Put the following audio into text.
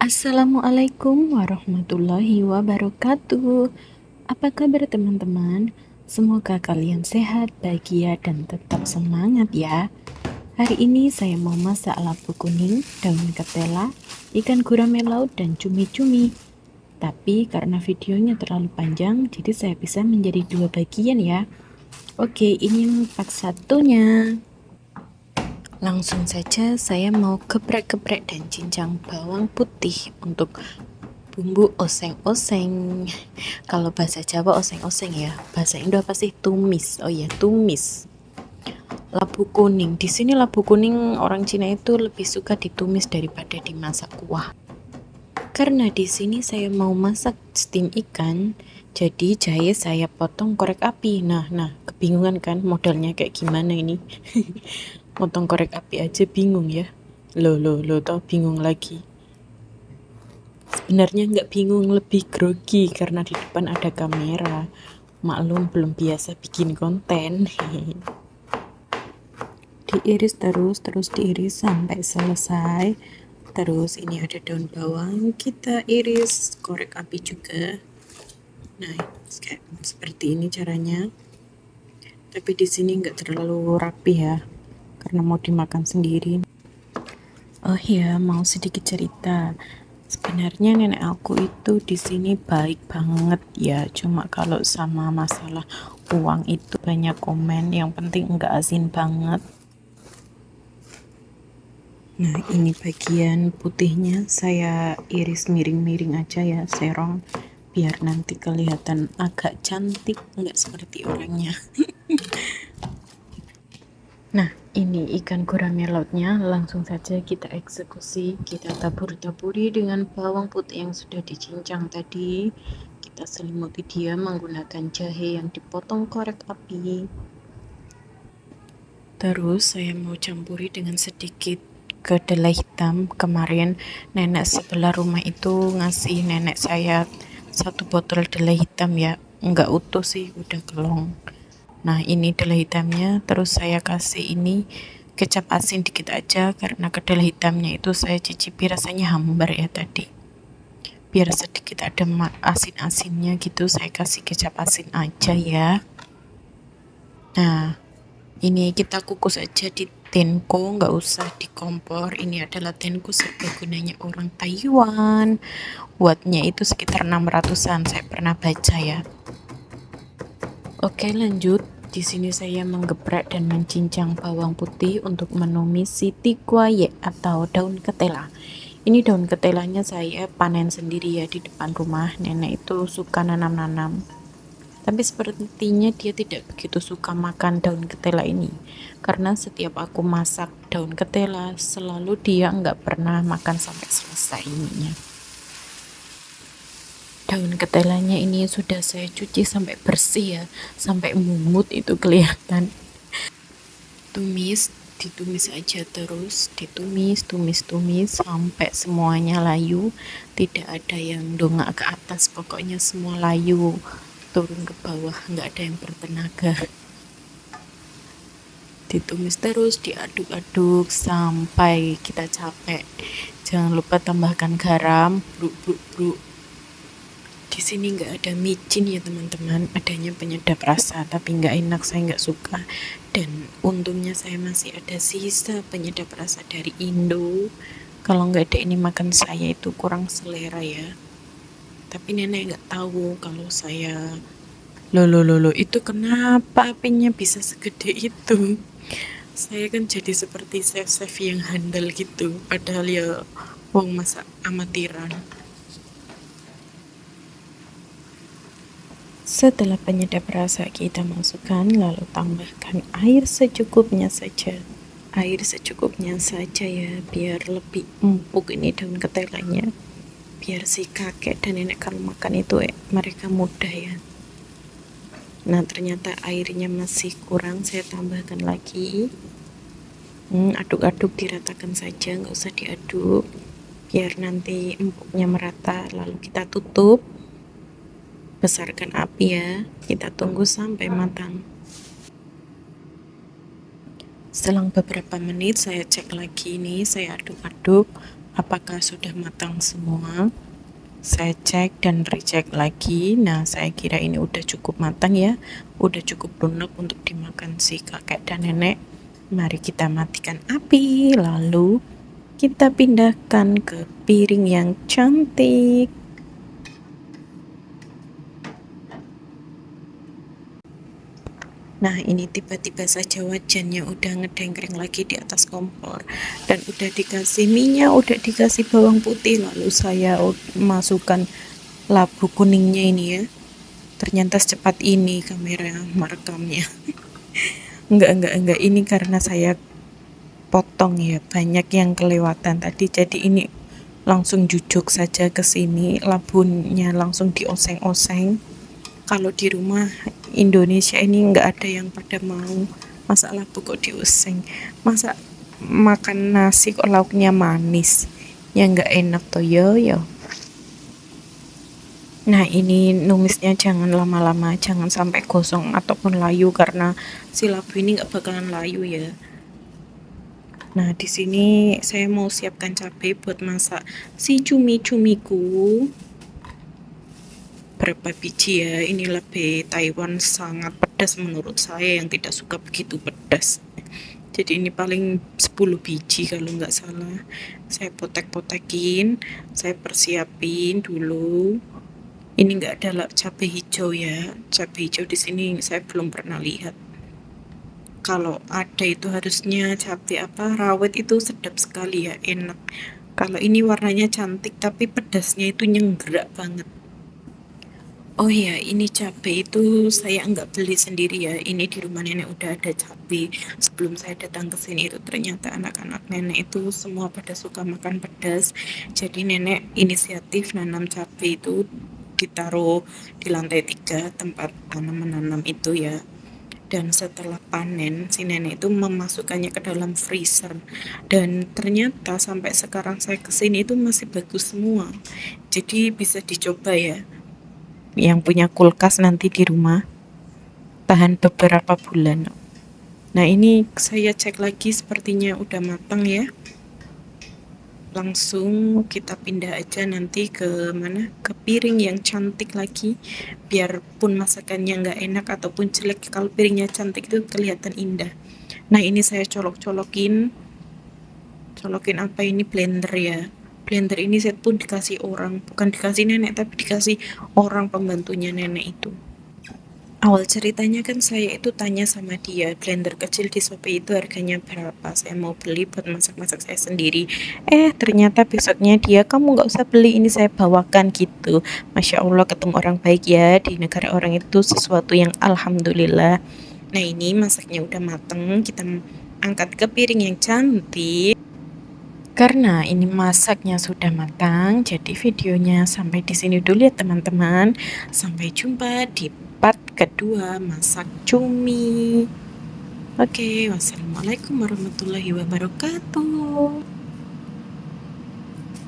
Assalamualaikum warahmatullahi wabarakatuh. Apa kabar teman-teman? Semoga kalian sehat, bahagia, dan tetap semangat ya. Hari ini saya mau masak labu kuning, daun ketela, ikan gurame laut, dan cumi-cumi. Tapi karena videonya terlalu panjang, jadi saya bisa menjadi dua bagian ya. Oke, ini part satunya. Langsung saja saya mau geprek-geprek dan cincang bawang putih untuk bumbu oseng-oseng. Kalau bahasa Jawa oseng-oseng ya. Bahasa Indo apa sih? Tumis. Oh iya, tumis. Labu kuning. Di sini labu kuning orang Cina itu lebih suka ditumis daripada dimasak kuah. Karena di sini saya mau masak steam ikan, jadi jahe saya potong korek api. Nah, kebingungan kan modelnya kayak gimana ini? Potong korek api aja bingung ya. Loh, tau bingung lagi. Sebenarnya nggak bingung, lebih grogi karena di depan ada kamera. Maklum belum biasa bikin konten. Diiris terus diiris sampai selesai. Terus ini ada daun bawang, kita iris, korek api juga. Nah, kayak seperti ini caranya. Tapi di sini nggak terlalu rapi ya, karena mau dimakan sendiri. Oh iya, mau sedikit cerita. Sebenarnya nenek aku itu di sini baik banget ya. Cuma kalau sama masalah uang itu banyak komen. Yang penting enggak asin banget. Nah, ini bagian putihnya saya iris miring-miring aja ya, serong. Biar nanti kelihatan agak cantik, enggak seperti orangnya. Nah, ini ikan gurame lautnya, langsung saja kita eksekusi. Kita taburi dengan bawang putih yang sudah dicincang tadi. Kita selimuti dia menggunakan jahe yang dipotong korek api. Terus saya mau campuri dengan sedikit kedelai hitam. Kemarin nenek sebelah rumah itu ngasih nenek saya 1 botol kedelai hitam ya. Enggak utuh sih, udah kelong. Nah, ini kedelai hitamnya, terus saya kasih ini kecap asin dikit aja karena kedelai hitamnya itu saya cicipi rasanya hambar ya tadi. Biar sedikit ada asin-asinnya gitu, saya kasih kecap asin aja ya. Nah, ini kita kukus aja di tenko, nggak usah di kompor. Ini adalah tenko serbaguna orang Taiwan. Wattnya itu sekitar 600-an, saya pernah baca ya. Oke, lanjut. Di sini saya menggeprek dan mencincang bawang putih untuk menumis si tikwaye atau daun ketela. Ini daun ketelanya saya panen sendiri ya di depan rumah. Nenek itu suka nanam-nanam. Tapi sepertinya dia tidak begitu suka makan daun ketela ini. Karena setiap aku masak daun ketela, selalu dia nggak pernah makan sampai selesai ininya. Daun ketelanya ini sudah saya cuci sampai bersih ya, sampai mumut itu kelihatan. Ditumis aja terus, ditumis sampai semuanya layu, tidak ada yang dongak ke atas, pokoknya semua layu, turun ke bawah, nggak ada yang bertenaga. Ditumis terus, diaduk-aduk sampai kita capek. Jangan lupa tambahkan garam, bruk. Di sini nggak ada micin ya teman-teman, adanya penyedap rasa, tapi nggak enak, saya nggak suka. Dan untungnya saya masih ada sisa penyedap rasa dari Indo. Kalau nggak ada ini makan saya itu kurang selera ya. Tapi nenek nggak tahu kalau saya Loh, itu kenapa apinya bisa segede itu? Saya kan jadi seperti chef-chef yang handal gitu, padahal ya wong masak amatiran. Setelah penyedap rasa kita masukkan, lalu tambahkan air secukupnya saja. Air secukupnya saja ya, biar lebih empuk ini daun ketelanya. Biar si kakek dan nenek kalau makan itu mereka mudah ya. Nah, ternyata airnya masih kurang, saya tambahkan lagi. Aduk-aduk, diratakan saja, nggak usah diaduk. Biar nanti empuknya merata, lalu kita tutup. Besarkan api ya, kita tunggu sampai matang. Selang beberapa menit saya cek lagi nih, saya aduk-aduk. apakah sudah matang semua. Saya cek dan recheck lagi. Nah, saya kira ini udah cukup matang ya, udah cukup lunak untuk dimakan si kakek dan nenek. Mari kita matikan api, lalu kita pindahkan ke piring yang cantik. Nah, ini tiba-tiba saja wajannya udah ngedengkring lagi di atas kompor dan udah dikasih minyak, udah dikasih bawang putih, lalu saya masukkan labu kuningnya ini ya. Ternyata secepat ini kamera merekamnya. Enggak, ini karena saya potong ya, banyak yang kelewatan tadi, jadi ini langsung jujuk saja ke sini, labunya langsung dioseng-oseng. Kalau di rumah Indonesia ini nggak ada yang pada mau masak labu kok dioseng, masa makan nasi kok lauknya manis, ya nggak enak toh yo. Nah, ini numisnya jangan lama-lama, jangan sampai gosong ataupun layu karena si labu ini nggak bakalan layu ya. Nah, di sini saya mau siapkan cabai buat masak si cumi-cumiku. Berapa biji ya? Ini lebih Taiwan, sangat pedas menurut saya yang tidak suka begitu pedas. Jadi ini paling 10 biji kalau nggak salah. Saya potek-potekin, saya persiapin dulu. Ini nggak ada cabai hijau ya. Cabai hijau di sini saya belum pernah lihat. Kalau ada itu harusnya cabai rawit, itu sedap sekali ya, enak. Kalau ini warnanya cantik tapi pedasnya itu nyenggerak banget. Oh ya, ini cabai itu saya nggak beli sendiri ya. Ini di rumah nenek udah ada cabai. Sebelum saya datang ke sini itu ternyata anak-anak nenek itu semua pada suka makan pedas. Jadi nenek inisiatif nanam cabai itu, ditaruh di lantai 3 tempat tanam menanam itu ya. Dan setelah panen, si nenek itu memasukkannya ke dalam freezer. Dan ternyata sampai sekarang saya kesini itu masih bagus semua. Jadi bisa dicoba ya. Yang punya kulkas nanti di rumah, tahan beberapa bulan. Nah, ini saya cek lagi sepertinya udah matang ya. Langsung kita pindah aja nanti ke mana, ke piring yang cantik lagi, biarpun masakannya nggak enak ataupun jelek, kalau piringnya cantik itu kelihatan indah. Nah, ini saya colokin apa ini, blender ya. Blender ini saya pun dikasih orang, bukan dikasih nenek tapi dikasih orang pembantunya nenek itu. Awal ceritanya kan saya itu tanya sama dia, blender kecil di Shopee itu harganya berapa, saya mau beli buat masak-masak saya sendiri. Ternyata besoknya dia, kamu nggak usah beli, ini saya bawakan gitu. Masya Allah, ketemu orang baik ya, di negara orang itu sesuatu yang alhamdulillah. Nah, ini masaknya udah mateng, kita angkat ke piring yang cantik. Karena ini masaknya sudah matang, jadi videonya sampai di sini dulu ya teman-teman. Sampai jumpa di part kedua masak cumi. Oke, wassalamualaikum warahmatullahi wabarakatuh.